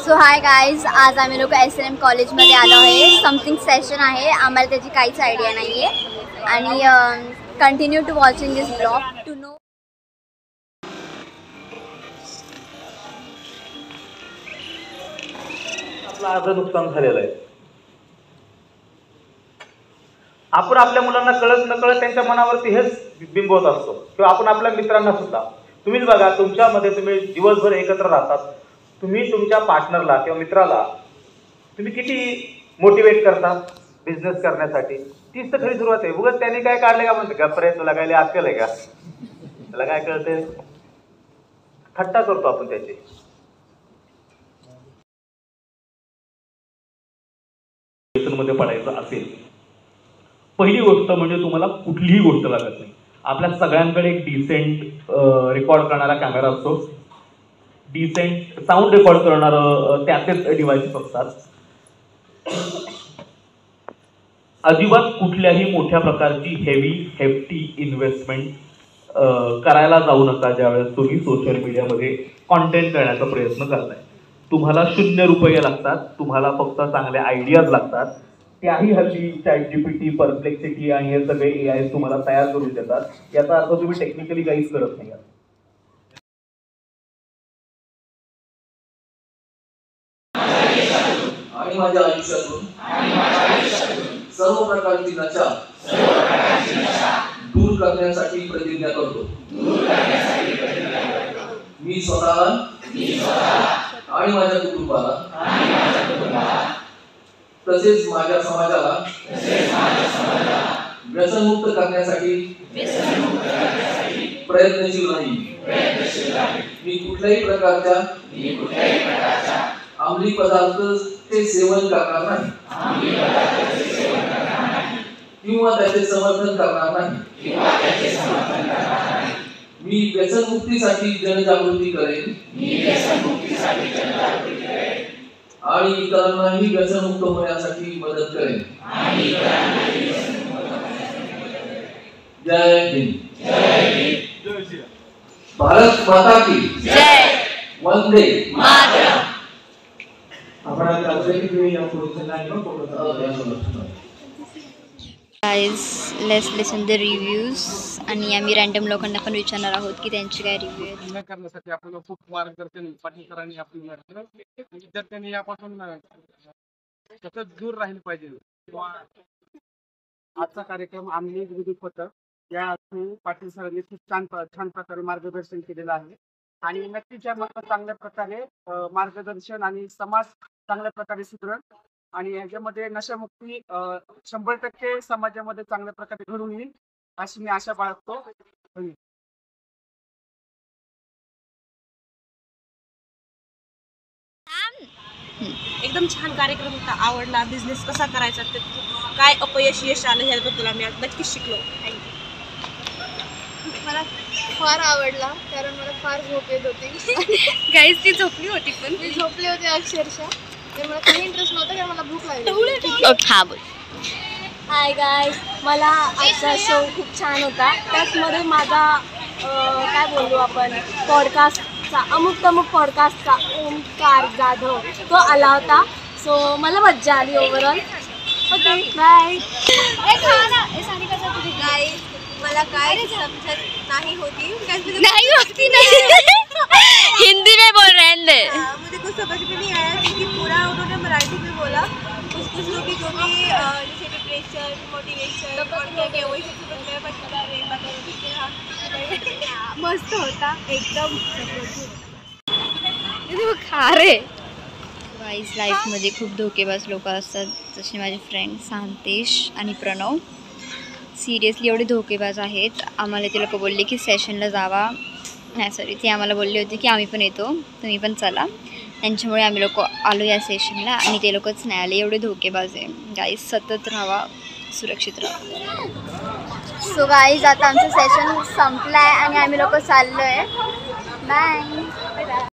So hi guys, आज आम्ही लोक SNM कॉलेजमध्ये आलो आहे. समथिंग सेशन आहे, आम्हाला त्याची काहीच आयडिया नाही आहे. आणि continue to watching this blog to know. आपलं अर्ध नुकसान झालेलं आहे. आपण आपल्या मुलांना कळत नकळत त्यांच्या मनावरती हेच बिंबवत असतो, किंवा आपण आपल्या मित्रांना सुद्धा. तुम्हीच बघा, तुमच्यामध्ये तुम्ही दिवसभर एकत्र राहतात, तुम्ही तुमच्या पार्टनरला किंवा मित्राला तुम्ही किती मोटिवेट करता बिझनेस करण्यासाठी. तीच तर खरी सुरुवात आहे. उगाच त्याने काय काढले का म्हणते, गप्रे तुला काय अक्कल आहे का, त्याला काय कळते, थट्टा करतो आपण त्याची. मध्ये पडायचं असेल, पहिली गोष्ट म्हणजे तुम्हाला कुठलीही गोष्ट लागत नाही. आपल्या सगळ्यांकडे एक डिसेंट रेकॉर्ड करणारा कॅमेरा असतो, डिसेंट साऊंड रेकॉर्ड करणारं त्याचेच डिव्हाइसेस असतात. अजिबात कुठल्याही मोठ्या प्रकारची हेफ्टी इन्व्हेस्टमेंट करायला जाऊ नका ज्यावेळेस तुम्ही सोशल मीडियामध्ये कॉन्टेंट करण्याचा प्रयत्न करताय. तुम्हाला 0 रुपये लागतात, तुम्हाला फक्त चांगल्या आयडियाज लागतात. त्याही हल्ली ChatGPT, परप्लेक्सिटी आणि हे सगळे AI तुम्हाला तयार करून देतात. याचा अर्थ तुम्ही टेक्निकली काहीच करत नाही. आणि माझ्या आयुष्यातून सर्व प्रकारची नशा दूर करण्यासाठी प्रतिज्ञा करतो. मी स्वतःला आणि माझ्या कुटुंबाला तसेच माझ्या समाजाला व्यसनमुक्त करण्यासाठी प्रयत्नशील राहीन. मी कुठल्याही प्रकारच्या अंमली पदार्थाचे सेवन करणार नाही किंवा त्याचे समर्थन करणार नाही. मी व्यसनमुक्तीसाठी जनजागृती करेन आणि इतरांनाही व्यसनमुक्त होण्यासाठी मदत करेन. जय हिंद. भारत माता की जय. वंदे मातरम. Guys, let's listen the reviews. आणि आम्ही रँडम लोकांना पण विचारणार आहोत की त्यांचे काय रिव्ह्यू आहेत. करण्यासाठी आपल्याला खूप मार्गदर्शन पाटील सरांनी आपल्याला विद्यार्थ्यांनी यापासून कसं दूर राहील पाहिजे. आजचा कार्यक्रम आम्ही विद्युत होतं, या पाटील सरांनी खूप छान प्रकारे मार्गदर्शन केलेलं आहे. आणि नक्कीच या मला चांगल्या प्रकारे मार्गदर्शन आणि समाज चांगल्या प्रकारे सुधरण आणि ह्याच्यामध्ये नशामुक्ती 100% समाजामध्ये चांगल्या प्रकारे घडून येईल अशी मी आशा बाळगतो. एकदम छान कार्यक्रम होता, आवडला. बिझनेस कसा करायचा, काय अपयश यश आलं ह्याबद्दल आम्ही नक्कीच शिकलो. थँक्यू. मला फार आवडला, कारण मला फार झोप येत होती. गाईज ती झोपली होती, पण मी झोपले होते अक्षरशः. तर मला काही इंटरेस्ट नव्हता, कारण मला भूक लागली. हा बोल. हाय गाईज, मला आजचा शो खूप छान होता. त्याचमध्ये माझा काय बोलू आपण, पॉडकास्टचा अमुक पॉडकास्टचा ओमकार जाधव तो आला होता. सो मला मज्जा आली ओव्हरऑल. Okay, bye. गाईज मला काय समजत नाही होती, हिंदी में बोल रहे हैं. मुझे कुछ समझ में नहीं आया क्योंकि पूरा उन्होंने मराठी में बोला. कुछ लोग जो भी जैसे डिप्रेशन, मोटिवेशन मस्त होता एकदम. खारे. गाईज, लाईफमध्ये खूप धोकेबाज लोक असतात, जसे माझे फ्रेंड सांतेश आणि प्रणव. सिरियसली एवढे धोकेबाज आहेत. आम्हाला ते लोक बोलले की सेशनला जावा, नाही सॉरी, ते आम्हाला बोलले होते की आम्ही पण येतो, तुम्ही पण चला. त्यांच्यामुळे आम्ही लोक आलो या सेशनला आणि ते लोकच नाही आले. एवढे धोकेबाज आहे. गाईज, सतत राहावा, सुरक्षित राहा. सो गाईज, आता आमचं सेशन संपलं आहे आणि आम्ही लोक चाललो आहे. बाय.